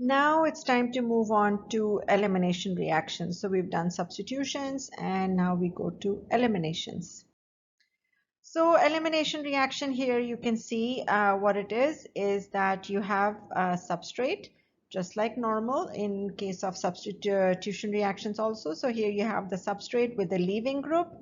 Now it's time to move on to elimination reactions. So we've done substitutions and now we go to eliminations. So elimination reaction here, you can see what it is that you have a substrate just like normal in case of substitution reactions also. So here you have the substrate with the leaving group.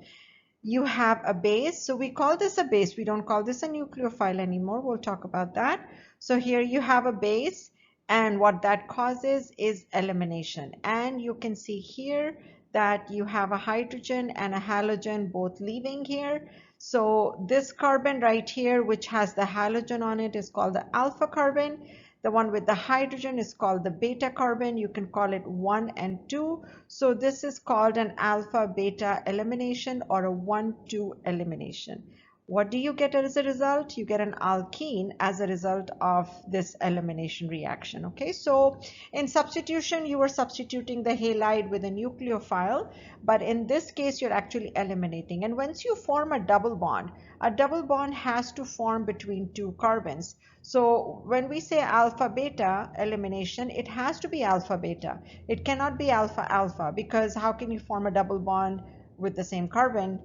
You have a base. So we call this a base. We don't call this a nucleophile anymore. We'll talk about that. So here you have a base, and what that causes is elimination. And you can see here that you have a hydrogen and a halogen both leaving here. So this carbon right here, which has the halogen on it, is called the alpha carbon. The one with the hydrogen is called the beta carbon. You can call it 1 and 2. So this is called an alpha beta elimination or a 1-2 elimination. What do you get as a result? You get an alkene as a result of this elimination reaction. Okay, so in substitution, you are substituting the halide with a nucleophile, but in this case, you're actually eliminating. And once you form a double bond has to form between two carbons. So when we say alpha beta elimination, it has to be alpha beta. It cannot be alpha alpha, because how can you form a double bond with the same carbon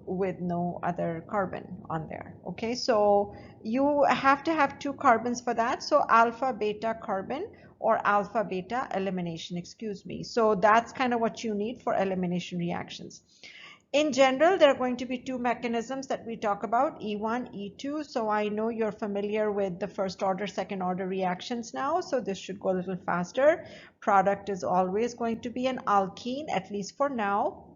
with no other carbon on there? Okay, so you have to have two carbons for that. So alpha beta carbon or alpha beta elimination, excuse me. So that's kind of what you need for elimination reactions. In general, there are going to be two mechanisms that we talk about, E1, E2. So I know you're familiar with the first order, second order reactions now. So this should go a little faster. Product is always going to be an alkene, at least for now.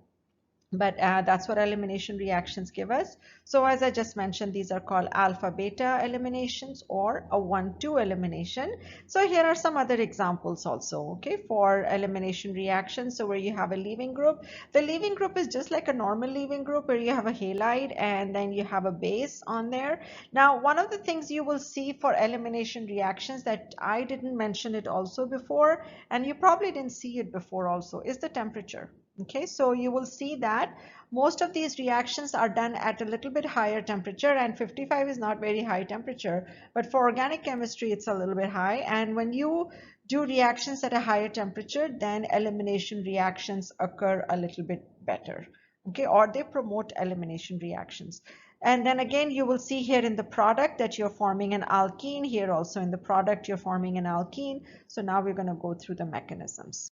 But that's what elimination reactions give us. So as I just mentioned, these are called alpha beta eliminations or a 1-2 elimination. So here are some other examples also, okay, for elimination reactions. So where you have a leaving group, the leaving group is just like a normal leaving group where you have a halide and then you have a base on there. Now, one of the things you will see for elimination reactions that I didn't mention it also before, and you probably didn't see it before also, is the temperature. Okay, so you will see that most of these reactions are done at a little bit higher temperature, and 55 is not very high temperature, but for organic chemistry, it's a little bit high. And when you do reactions at a higher temperature, then elimination reactions occur a little bit better, okay, or they promote elimination reactions. And then again, you will see here in the product that you're forming an alkene. Here also in the product, you're forming an alkene. So now we're going to go through the mechanisms.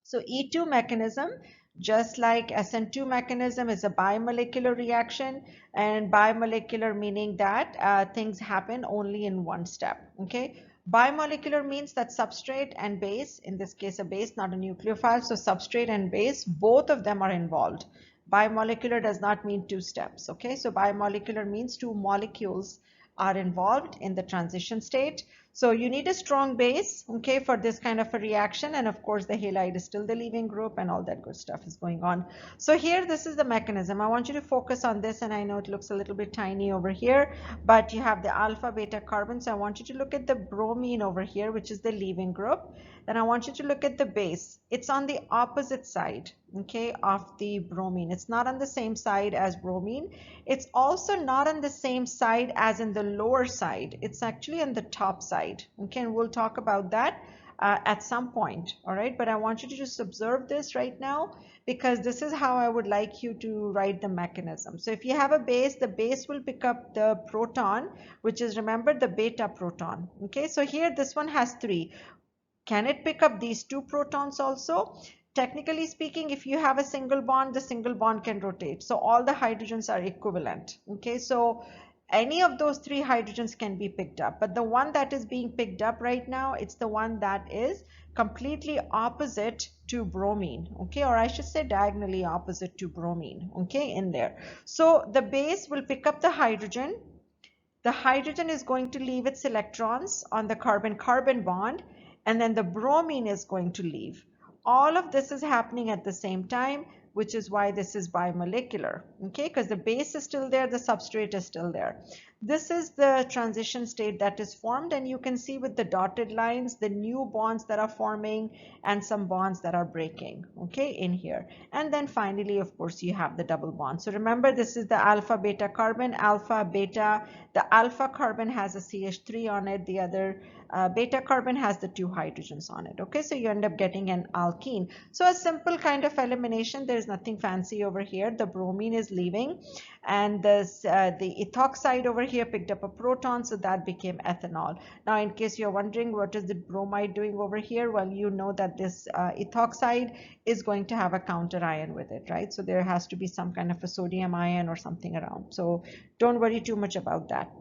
So E2 mechanism, just like SN2 mechanism, is a bimolecular reaction, and bimolecular meaning that things happen only in one step. Okay, bimolecular means that substrate and base, in this case a base, not a nucleophile, so substrate and base, both of them are involved. Bimolecular does not mean two steps. Okay, so bimolecular means two molecules are involved in the transition state. So you need a strong base, okay, for this kind of a reaction. And of course, the halide is still the leaving group and all that good stuff is going on. So here, this is the mechanism. I want you to focus on this, and I know it looks a little bit tiny over here, but you have the alpha beta carbons. So I want you to look at the bromine over here, which is the leaving group. Then I want you to look at the base. It's on the opposite side, okay, of the bromine. It's not on the same side as bromine. It's also not on the same side as in the lower side. It's actually on the top side, okay, and we'll talk about that at some point, all right? But I want you to just observe this right now, because this is how I would like you to write the mechanism. So if you have a base, the base will pick up the proton, which is, remember, the beta proton, okay? So here, this one has 3. Can it pick up these 2 protons also? Technically speaking, if you have a single bond, the single bond can rotate. So all the hydrogens are equivalent. Okay, so any of those 3 hydrogens can be picked up. But the one that is being picked up right now, it's the one that is completely opposite to bromine. Okay, or I should say diagonally opposite to bromine. Okay, in there. So the base will pick up the hydrogen. The hydrogen is going to leave its electrons on the carbon-carbon bond, and then the bromine is going to leave. All of this is happening at the same time, which is why this is bimolecular, okay? Because the base is still there, the substrate is still there. This is the transition state that is formed, and you can see with the dotted lines the new bonds that are forming and some bonds that are breaking, okay, in here. And then finally, of course, you have the double bond. So remember, this is the alpha beta carbon, alpha beta. The alpha carbon has a CH3 on it, the other beta carbon has the 2 hydrogens on it, okay. So you end up getting an alkene. So a simple kind of elimination. There's nothing fancy over here. The bromine is leaving, and the ethoxide over here picked up a proton, so that became ethanol. Now, in case you're wondering what is the bromide doing over here, well, you know that this ethoxide is going to have a counter ion with it, right? So there has to be some kind of a sodium ion or something around. So don't worry too much about that.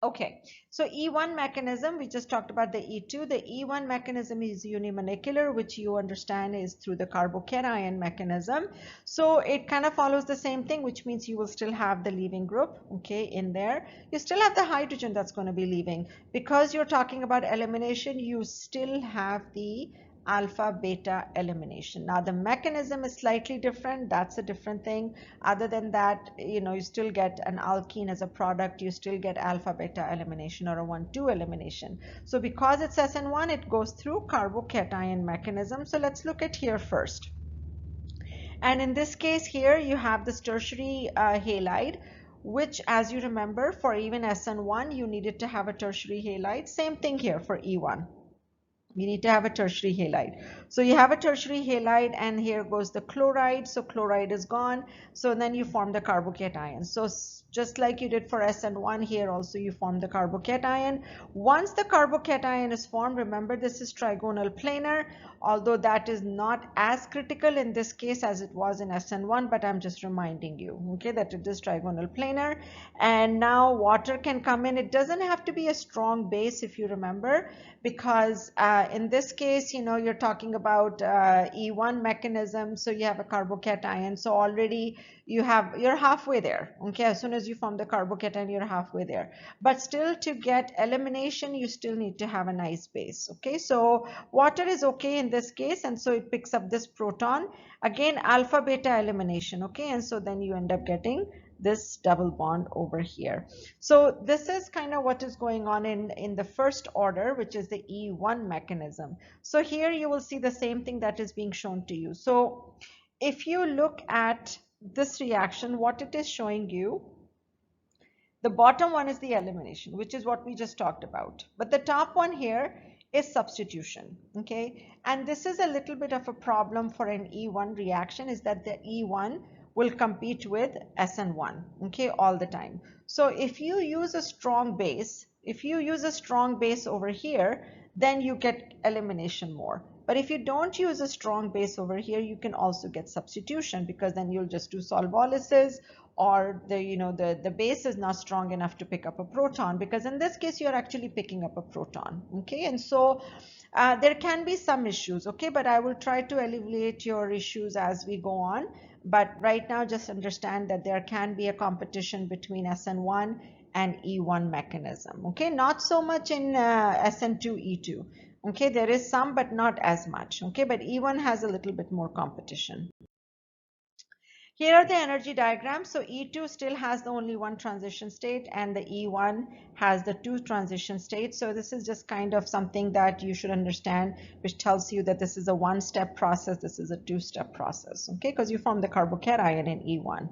Okay, so E1 mechanism, we just talked about the E2. The E1 mechanism is unimolecular, which you understand is through the carbocation mechanism. So it kind of follows the same thing, which means you will still have the leaving group, okay, in there. You still have the hydrogen that's going to be leaving. Because you're talking about elimination, you still have the alpha beta elimination. Now the mechanism is slightly different. That's a different thing. Other than that, you still get an alkene as a product. You still get alpha beta elimination or a 1,2 elimination. So because it's SN1, it goes through carbocation mechanism. So let's look at here first. And in this case here, you have this tertiary halide, which, as you remember, for even SN1, you needed to have a tertiary halide. Same thing here for E1. You need to have a tertiary halide. So you have a tertiary halide, and here goes the chloride. So chloride is gone. So then you form the carbocation. So just like you did for SN1, here also you form the carbocation. Once the carbocation is formed, remember this is trigonal planar, although that is not as critical in this case as it was in SN1, but I'm just reminding you, okay, that it is trigonal planar. And now water can come in. It doesn't have to be a strong base, if you remember, because in this case, you're talking about E1 mechanism, so you have a carbocation. So already you're halfway there, okay. As soon as you form the carbocation, you're halfway there. But still, to get elimination, you still need to have a nice base, okay. So water is okay in this case, and so it picks up this proton. Again, alpha beta elimination, okay. And so then you end up getting this double bond over here. So this is kind of what is going on in the first order, which is the E1 mechanism. So here you will see the same thing that is being shown to you. So if you look at this reaction, what it is showing you, the bottom one is the elimination, which is what we just talked about. But the top one here is substitution, okay? And this is a little bit of a problem for an E1 reaction, is that the E1 will compete with SN1, okay, all the time. So if you use a strong base, over here, then you get elimination more. But if you don't use a strong base over here, you can also get substitution, because then you'll just do solvolysis, or the base is not strong enough to pick up a proton, because in this case you're actually picking up a proton, okay. And so there can be some issues, okay, but I will try to alleviate your issues as we go on. But right now, just understand that there can be a competition between SN1 and E1 mechanism, okay. Not so much in SN2, E2, okay. There is some, but not as much, okay. But E1 has a little bit more competition. Here are the energy diagrams. So E2 still has the only one transition state, and the E1 has the 2 transition states. So this is just kind of something that you should understand, which tells you that this is a 1-step process, this is a 2-step process, okay, because you form the carbocation in E1.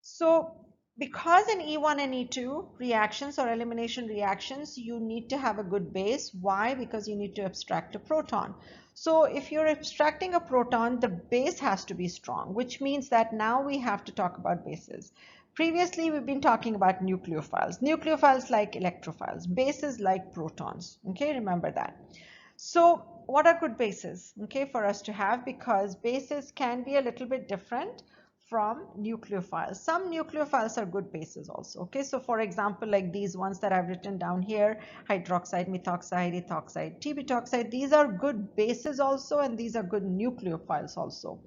So because in E1 and E2 reactions or elimination reactions, you need to have a good base. Why? Because you need to abstract a proton. So if you're abstracting a proton, the base has to be strong, which means that now we have to talk about bases. Previously, we've been talking about nucleophiles. Nucleophiles like electrophiles, bases like protons, okay, remember that. So what are good bases, okay, for us to have? Because bases can be a little bit different from nucleophiles. Some nucleophiles are good bases also, okay. So for example, like these ones that I've written down here, hydroxide, methoxide, ethoxide, t-butoxide, these are good bases also, and these are good nucleophiles also.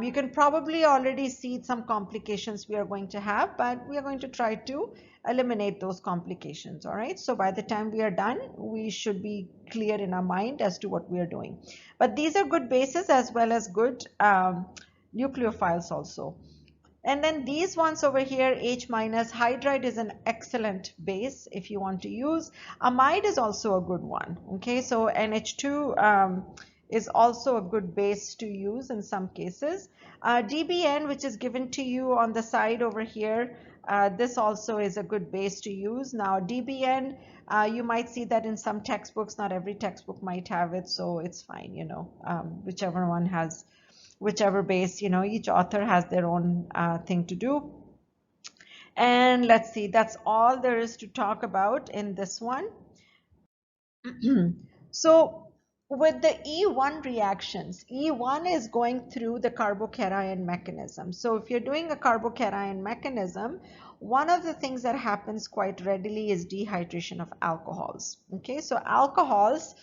You can probably already see some complications we are going to have, but we are going to try to eliminate those complications, all right. So by the time we are done, we should be clear in our mind as to what we are doing. But these are good bases as well as good nucleophiles also. And then these ones over here, H minus, hydride is an excellent base if you want to use. Amide is also a good one. Okay, so NH2 is also a good base to use in some cases. DBN, which is given to you on the side over here, this also is a good base to use. Now, DBN, you might see that in some textbooks, not every textbook might have it, so it's fine, whichever one has whichever base, each author has their own thing to do. And let's see, that's all there is to talk about in this one. So with the E1 reactions, E1 is going through the carbocation mechanism. So if you're doing a carbocation mechanism, one of the things that happens quite readily is dehydration of alcohols. Okay, so alcohols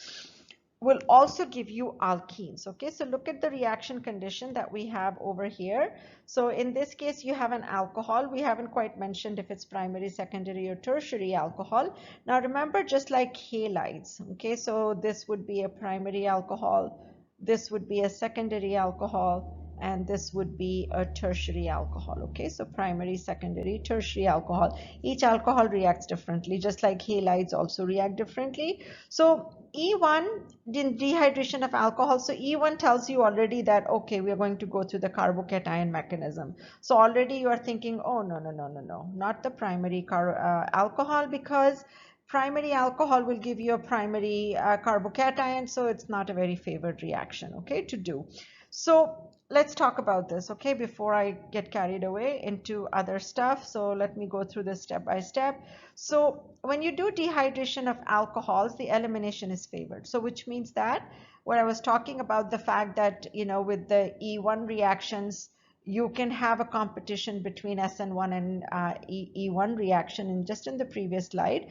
will also give you alkenes. Okay, so look at the reaction condition that we have over here. So in this case, you have an alcohol. We haven't quite mentioned if it's primary, secondary, or tertiary alcohol. Now remember, just like halides, okay, so this would be a primary alcohol, this would be a secondary alcohol, and this would be a tertiary alcohol. Okay, so primary, secondary, tertiary alcohol. Each alcohol reacts differently, just like halides also react differently. So E1, dehydration of alcohol. So E1 tells you already that, okay, we are going to go through the carbocation mechanism. So already you are thinking, oh, no, no, no, no, no, not the primary alcohol, because primary alcohol will give you a primary carbocation, so it's not a very favored reaction, okay, to do. So let's talk about this, okay, before I get carried away into other stuff. So let me go through this step by step. So when you do dehydration of alcohols, the elimination is favored. So which means that what I was talking about, the fact that, with the E1 reactions, you can have a competition between SN1 and E1 reaction just in the previous slide.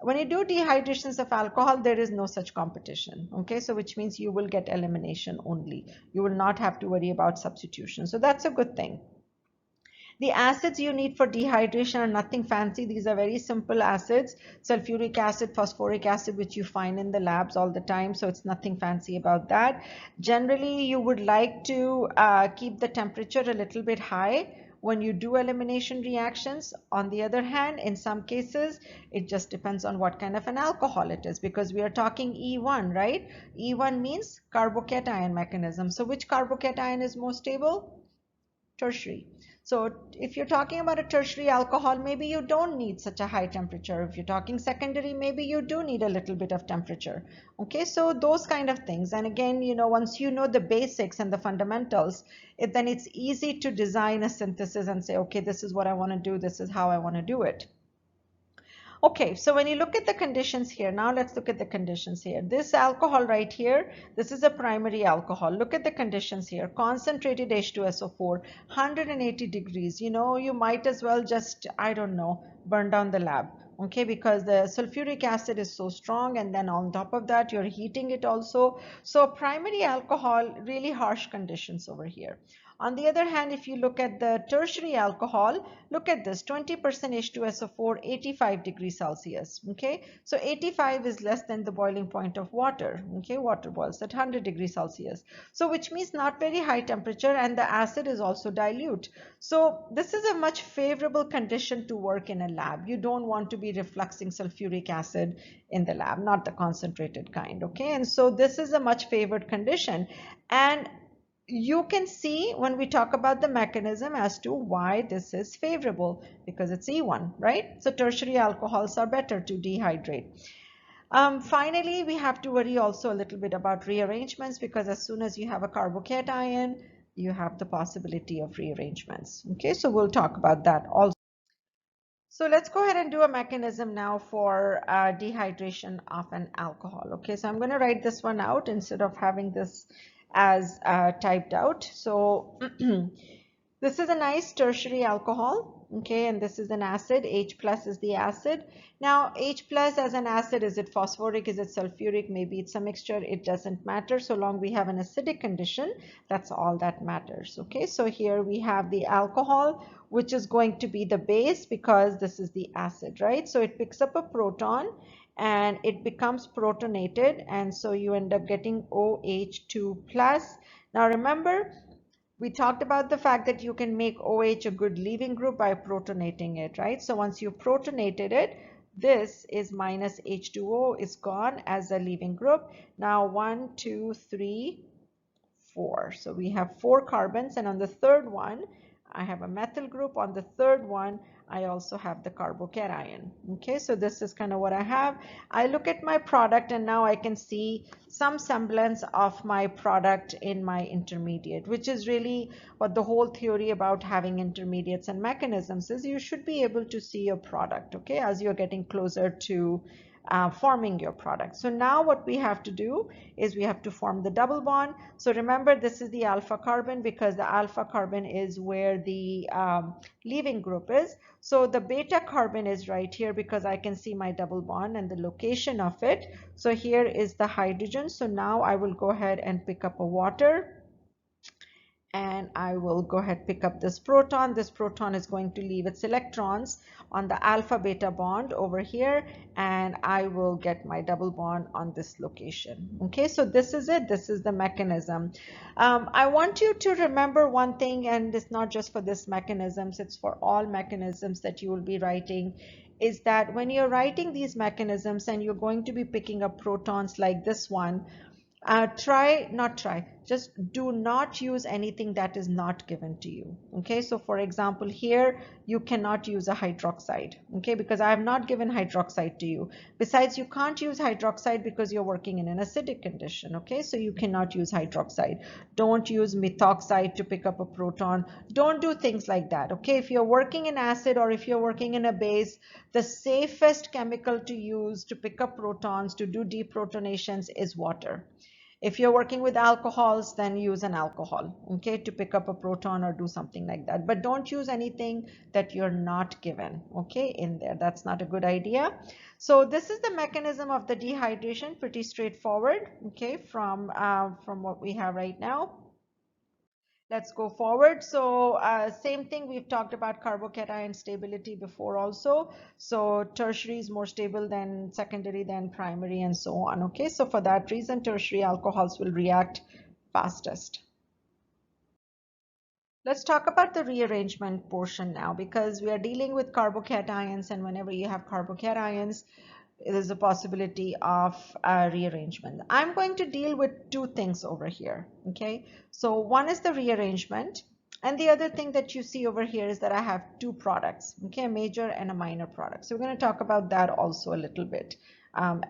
When you do dehydrations of alcohol, there is no such competition. Okay, so which means you will get elimination only. You will not have to worry about substitution. So that's a good thing. The acids you need for dehydration are nothing fancy. These are very simple acids: sulfuric acid, phosphoric acid, which you find in the labs all the time. So it's nothing fancy about that. Generally, you would like to keep the temperature a little bit high when you do elimination reactions. On the other hand, in some cases, it just depends on what kind of an alcohol it is, because we are talking E1, right? E1 means carbocation mechanism. So which carbocation is more stable? Tertiary. So if you're talking about a tertiary alcohol, maybe you don't need such a high temperature. If you're talking secondary, maybe you do need a little bit of temperature. Okay, so those kind of things. And again, once you know the basics and the fundamentals, then it's easy to design a synthesis and say, okay, this is what I want to do, this is how I want to do it. Okay, so when you look at the conditions here, now let's look at the conditions here. This alcohol right here, this is a primary alcohol. Look at the conditions here. Concentrated H2SO4, 180 degrees. You might as well just, I don't know, burn down the lab. Okay, because the sulfuric acid is so strong, and then on top of that, you're heating it also. So primary alcohol, really harsh conditions over here. On the other hand, if you look at the tertiary alcohol, look at this, 20% H2SO4, 85 degrees Celsius. Okay, so 85 is less than the boiling point of water. Okay, water boils at 100 degrees Celsius. So which means not very high temperature, and the acid is also dilute. So this is a much favorable condition to work in a lab. You don't want to be refluxing sulfuric acid in the lab, not the concentrated kind. Okay, and so this is a much favored condition. And you can see when we talk about the mechanism as to why this is favorable, because it's E1, right? So tertiary alcohols are better to dehydrate. Finally, we have to worry also a little bit about rearrangements, because as soon as you have a carbocation, you have the possibility of rearrangements. Okay, so we'll talk about that also. So let's go ahead and do a mechanism now for dehydration of an alcohol. Okay, so I'm going to write this one out instead of having this as typed out. So this is a nice tertiary alcohol, okay, and this is an acid. H plus is the acid. Now, H plus as an acid, is it phosphoric, is it sulfuric? Maybe it's a mixture. It doesn't matter so long we have an acidic condition. That's all that matters. Okay, so here we have the alcohol, which is going to be the base because this is the acid, right? So it picks up a proton and it becomes protonated, and so you end up getting OH2 plus. Now remember, We talked about the fact that you can make OH a good leaving group by protonating it, right? So once you protonated it, this is minus H2O is gone as a leaving group. Now 1, 2, 3, 4. So we have 4 carbons, and on the third one, I have a methyl group. On the third one, I also have the carbocation. Okay, so this is kind of what I have. I look at my product, and now I can see some semblance of my product in my intermediate, which is really what the whole theory about having intermediates and mechanisms is. You should be able to see your product, okay, as you're getting closer to forming your product. So now what we have to do is we have to form the double bond. So remember, this is the alpha carbon because the alpha carbon is where the leaving group is. So the beta carbon is right here because I can see my double bond and the location of it. So here is the hydrogen. So now I will go ahead and pick up a water. And I will go ahead pick up this proton. This proton is going to leave its electrons on the alpha beta bond over here, and I will get my double bond on this location. Okay, so this is it. This is the mechanism. I want you to remember one thing, and it's not just for this mechanisms, it's for all mechanisms that you will be writing, is that when you're writing these mechanisms and you're going to be picking up protons like this one, just do not use anything that is not given to you. Okay, so for example, here you cannot use a hydroxide, okay, because I have not given hydroxide to you. Besides, you can't use hydroxide because you're working in an acidic condition, okay, so you cannot use hydroxide. Don't use methoxide to pick up a proton. Don't do things like that, okay? If you're working in acid or if you're working in a base, the safest chemical to use to pick up protons, to do deprotonations, is water. If you're working with alcohols, then use an alcohol, okay, to pick up a proton or do something like that. But don't use anything that you're not given, okay, in there. That's not a good idea. So this is the mechanism of the dehydration, pretty straightforward, okay, from what we have right now. Let's go forward. So same thing, we've talked about carbocation stability before also. So tertiary is more stable than secondary, than primary, and so on. Okay, so for that reason, tertiary alcohols will react fastest. Let's talk about the rearrangement portion now, because we are dealing with carbocations, and whenever you have carbocations, there's a possibility of rearrangement. I'm going to deal with two things over here, okay? So one is the rearrangement, and the other thing that you see over here is that I have two products, okay? A major and a minor product. So we're going to talk about that also a little bit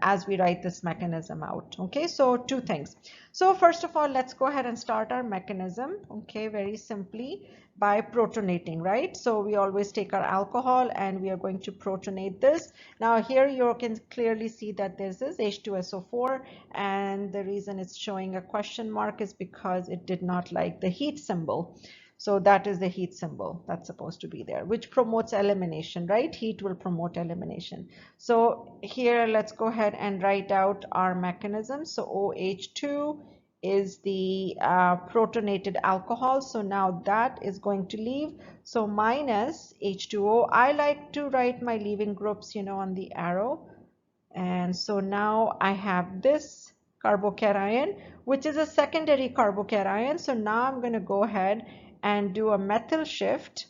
as we write this mechanism out, okay? So two things. So first of all, let's go ahead and start our mechanism, okay, very simply by protonating, right? So we always take our alcohol and we are going to protonate this. Now here you can clearly see that this is H2SO4, and the reason it's showing a question mark is because it did not like the heat symbol. So that is the heat symbol that's supposed to be there, which promotes elimination, right? Heat will promote elimination. So here, let's go ahead and write out our mechanism. So OH2 is the protonated alcohol. So now that is going to leave. So minus H2O. I like to write my leaving groups, on the arrow. And so now I have this carbocation, which is a secondary carbocation. So now I'm going to go ahead and do a methyl shift.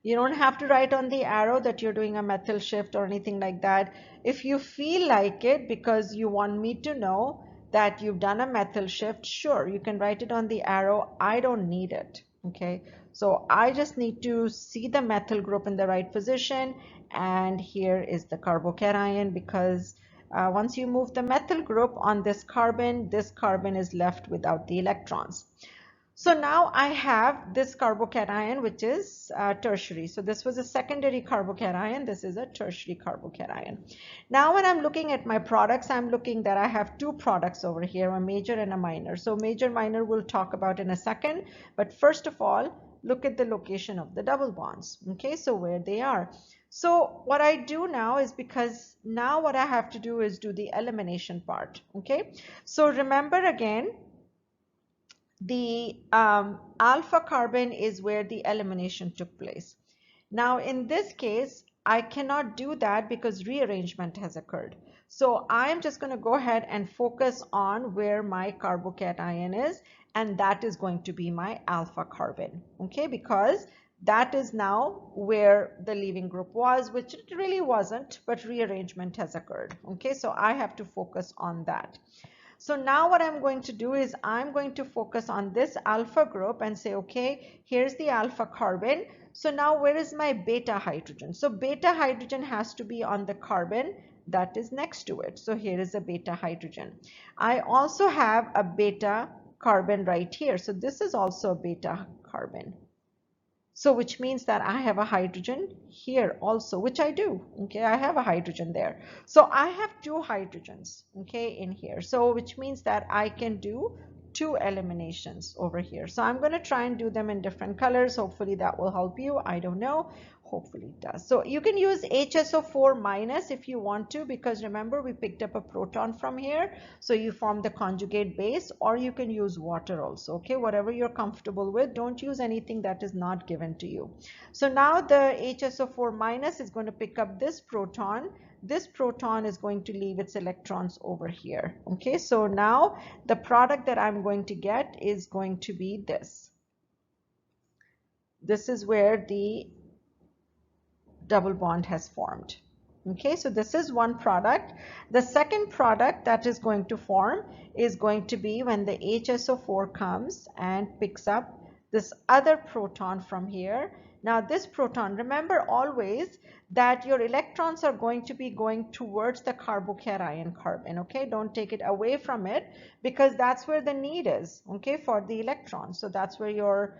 You don't have to write on the arrow that you're doing a methyl shift or anything like that. If you feel like it, because you want me to know that you've done a methyl shift, sure, you can write it on the arrow. I don't need it, okay? So I just need to see the methyl group in the right position, and here is the carbocation, because once you move the methyl group on this carbon is left without the electrons. So now I have this carbocation, which is tertiary. So this was a secondary carbocation. This is a tertiary carbocation. Now when I'm looking at my products, I'm looking that I have two products over here, a major and a minor. So major, minor we'll talk about in a second. But first of all, look at the location of the double bonds. Okay, so where they are. So what I do now is, because now what I have to do is do the elimination part. Okay, so remember again, the alpha carbon is where the elimination took place. Now in this case, I cannot do that because rearrangement has occurred. So I'm just going to go ahead and focus on where my carbocation is, and that is going to be my alpha carbon, okay, because that is now where the leaving group was, which it really wasn't, but rearrangement has occurred, okay, so I have to focus on that. So now what I'm going to do is I'm going to focus on this alpha group and say, okay, here's the alpha carbon. So now where is my beta hydrogen? So beta hydrogen has to be on the carbon that is next to it. So here is a beta hydrogen. I also have a beta carbon right here. So this is also a beta carbon. So which means that I have a hydrogen here also, which I do, okay, I have a hydrogen there. So I have two hydrogens, okay, in here. So which means that I can do two eliminations over here. So I'm going to try and do them in different colors. Hopefully that will help you. I don't know. Hopefully it does. So you can use HSO4 minus if you want to, because remember we picked up a proton from here. So you form the conjugate base, or you can use water also. Okay, whatever you're comfortable with. Don't use anything that is not given to you. So now the HSO4 minus is going to pick up this proton. This proton is going to leave its electrons over here. Okay, so now the product that I'm going to get is going to be this. This is where the double bond has formed. Okay, so this is one product. The second product that is going to form is going to be when the HSO4 comes and picks up this other proton from here. Now this proton, remember always that your electrons are going to be going towards the carbocation carbon, okay? Don't take it away from it, because that's where the need is, okay, for the electrons. So that's where your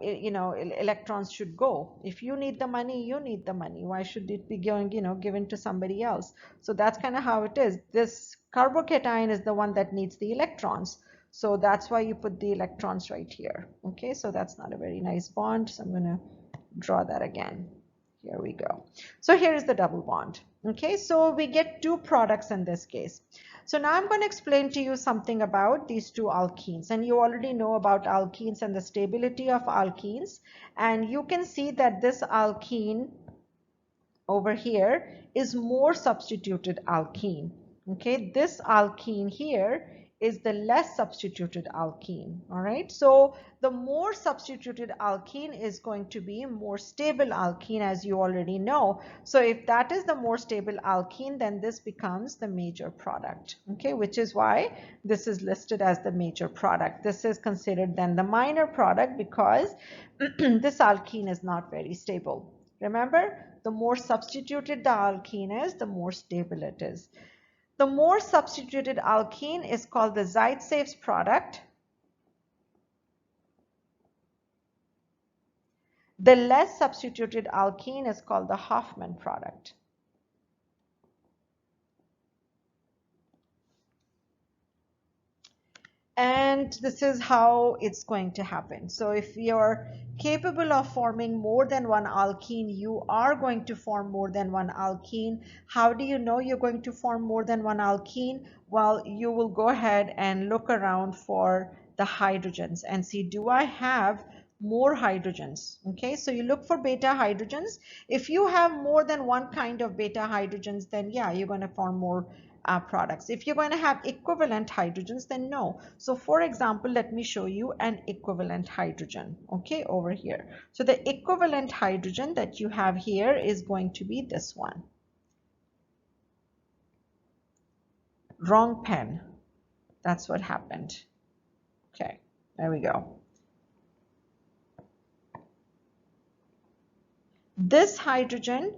electrons should go. If you need the money, you need the money. Why should it be going, given to somebody else? So that's kind of how it is. This carbocation is the one that needs the electrons. So that's why you put the electrons right here. Okay, so that's not a very nice bond. So I'm going to draw that again. Here we go. So here is the double bond. Okay, so we get two products in this case. So now I'm going to explain to you something about these two alkenes, and you already know about alkenes and the stability of alkenes, and you can see that this alkene over here is more substituted alkene. Okay, this alkene here is the less substituted alkene. All right, so the more substituted alkene is going to be more stable alkene, as you already know. So if that is the more stable alkene, then this becomes the major product. Okay, which is why this is listed as the major product. This is considered then the minor product because this alkene is not very stable. Remember, the more substituted the alkene is, the more stable it is. The more substituted alkene is called the Zaitsev product. The less substituted alkene is called the Hofmann product. And this is how it's going to happen. So if you're capable of forming more than one alkene, you are going to form more than one alkene. How do you know you're going to form more than one alkene? Well, you will go ahead and look around for the hydrogens and see, do I have more hydrogens? Okay, so you look for beta hydrogens. If you have more than one kind of beta hydrogens, then yeah, you're going to form more products. If you're going to have equivalent hydrogens, then no. So for example, let me show you an equivalent hydrogen, okay, over here. So the equivalent hydrogen that you have here is going to be this one. Wrong pen. That's what happened. Okay, there we go. This hydrogen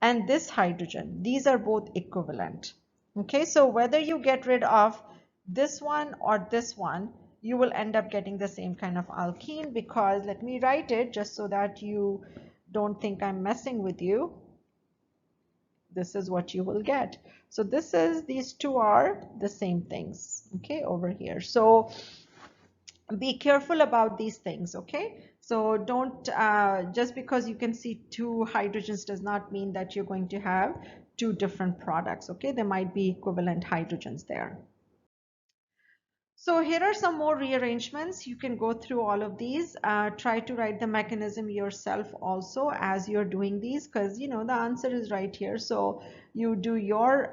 and this hydrogen, these are both equivalent. Okay, so whether you get rid of this one or this one, you will end up getting the same kind of alkene, because let me write it just so that you don't think I'm messing with you. This is what you will get. So this is, these two are the same things, okay, over here. So be careful about these things, okay? So don't, just because you can see two hydrogens does not mean that you're going to have two different products, okay? There might be equivalent hydrogens there. So here are some more rearrangements. You can go through all of these. Try to write the mechanism yourself also as you're doing these, because you know the answer is right here. So you do your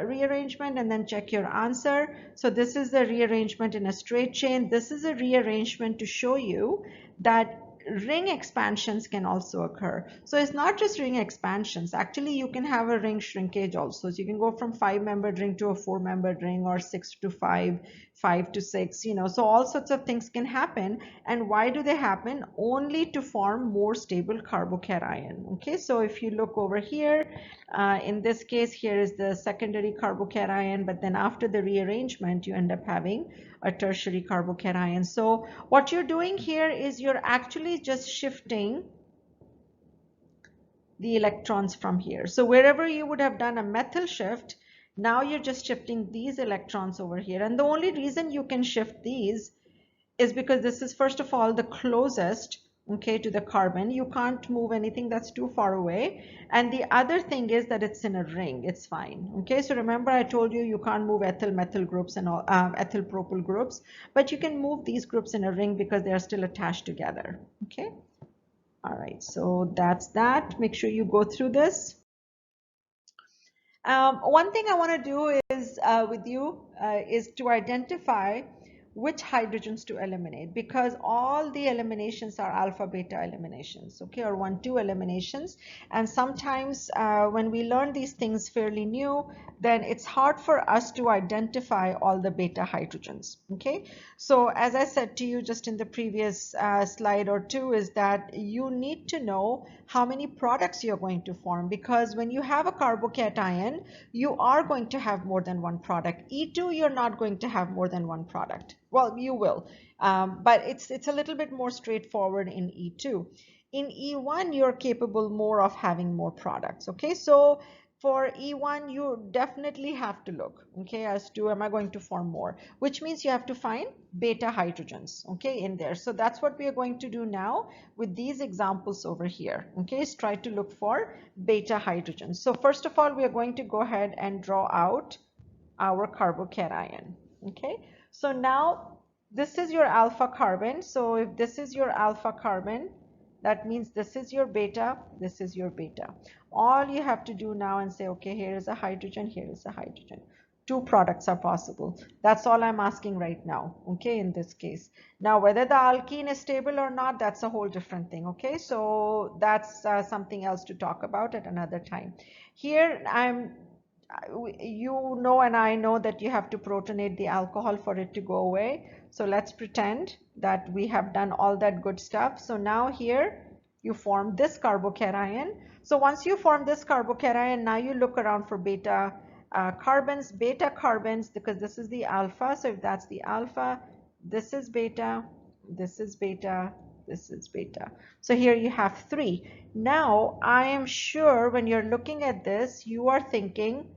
rearrangement and then check your answer. So this is the rearrangement in a straight chain. This is a rearrangement to show you that ring expansions can also occur. So it's not just ring expansions. Actually, you can have a ring shrinkage also. So you can go from 5-membered ring to a 4-membered ring, or 6 to 5, 5 to 6, you know. So all sorts of things can happen. And why do they happen? Only to form more stable carbocation. Okay, so if you look over here, in this case, here is the secondary carbocation, but then after the rearrangement, you end up having a tertiary carbocation. So what you're doing here is you're actually just shifting the electrons from here. So wherever you would have done a methyl shift, now you're just shifting these electrons over here. And the only reason you can shift these is because this is, first of all, the closest, okay, to the carbon. You can't move anything that's too far away. And the other thing is that it's in a ring. It's fine. Okay, so remember I told you you can't move ethyl methyl groups and all, ethyl propyl groups, but you can move these groups in a ring because they are still attached together. Okay. All right, so that's that. Make sure you go through this. One thing I want to do is with you is to identify which hydrogens to eliminate, because all the eliminations are alpha beta eliminations, okay, or 1-2 eliminations. And sometimes when we learn these things fairly new, then it's hard for us to identify all the beta hydrogens. Okay, so as I said to you just in the previous slide or two, is that you need to know how many products you're going to form, because when you have a carbocation, you are going to have more than one product. E2, you're not going to have more than one product. Well, you will, but it's a little bit more straightforward in E2. In E1, you're capable more of having more products. Okay, so for E1, you definitely have to look, okay, as to am I going to form more, which means you have to find beta hydrogens, okay, in there. So that's what we are going to do now with these examples over here, okay, is try to look for beta hydrogens. So first of all, we are going to go ahead and draw out our carbocation, okay. So now this is your alpha carbon. So if this is your alpha carbon, that means this is your beta, this is your beta. All you have to do now and say, okay, here is a hydrogen, here is a hydrogen. 2 products are possible. That's all I'm asking right now, okay, in this case. Now, whether the alkene is stable or not, that's a whole different thing, okay? So that's something else to talk about at another time. Here, you know, and I know that you have to protonate the alcohol for it to go away. So let's pretend that we have done all that good stuff. So now here you form this carbocation. So once you form this carbocation, now you look around for beta carbons, because this is the alpha. So if that's the alpha, this is beta, this is beta, this is beta. So here you have 3. Now I am sure when you're looking at this, you are thinking,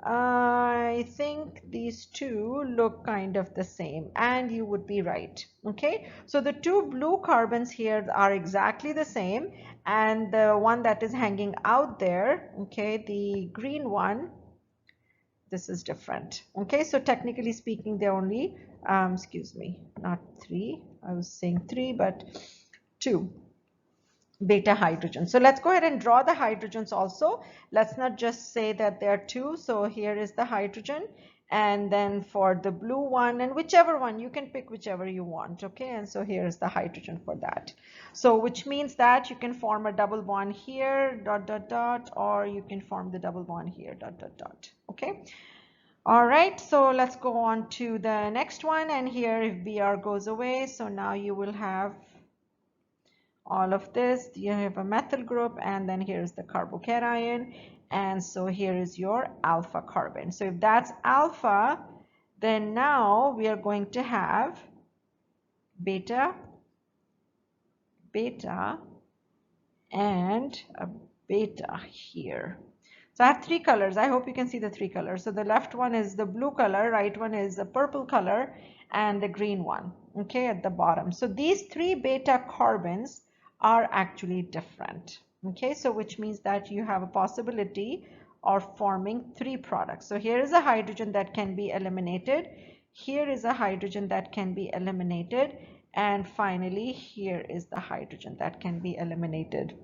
I think these 2 look kind of the same, and you would be right. Okay, so the 2 blue carbons here are exactly the same, and the one that is hanging out there, okay, the green one, this is different. Okay, so technically speaking, they're only excuse me, not 3, I was saying 3, but 2 beta hydrogen. So let's go ahead and draw the hydrogens also. Let's not just say that there are 2. So here is the hydrogen, and then for the blue one, and whichever one, you can pick whichever you want, okay? And so here is the hydrogen for that. So which means that you can form a double bond here, dot, dot, dot, or you can form the double bond here, dot, dot, dot, okay? All right, so let's go on to the next one, and here if Br goes away, so now you will have all of this. You have a methyl group, and then here's the carbocation, and so here is your alpha carbon. So if that's alpha, then now we are going to have beta, beta, and a beta here. So I have 3 colors. I hope you can see the 3 colors. So the left one is the blue color, right one is the purple color, and the green one, okay, at the bottom. So these 3 beta carbons are actually different, okay, so which means that you have a possibility of forming 3 products. So here is a hydrogen that can be eliminated. Here is a hydrogen that can be eliminated. And finally, here is the hydrogen that can be eliminated.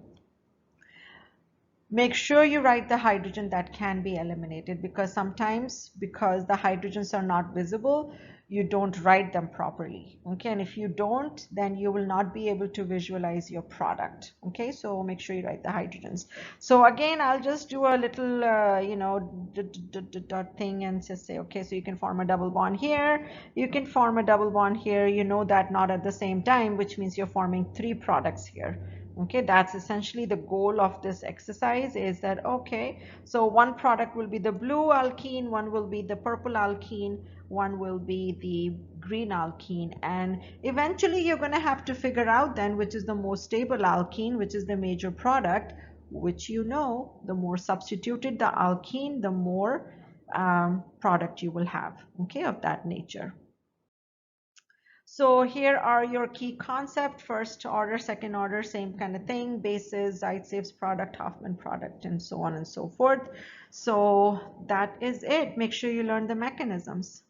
Make sure you write the hydrogen that can be eliminated, because sometimes, because the hydrogens are not visible, you don't write them properly. Okay, and if you don't, then you will not be able to visualize your product. Okay, so make sure you write the hydrogens. So again, I'll just do a little dot thing and just say, okay, so you can form a double bond here, you can form a double bond here, you know that not at the same time, which means you're forming 3 products here. Okay, that's essentially the goal of this exercise, is that, okay, so one product will be the blue alkene, one will be the purple alkene, one will be the green alkene, and eventually you're going to have to figure out then which is the most stable alkene, which is the major product, which, you know, the more substituted the alkene, the more product you will have, okay, of that nature. So here are your key concept: first order, second order, same kind of thing, bases, Zaitsev's product, Hoffman product, and so on and so forth. So that is it. Make sure you learn the mechanisms.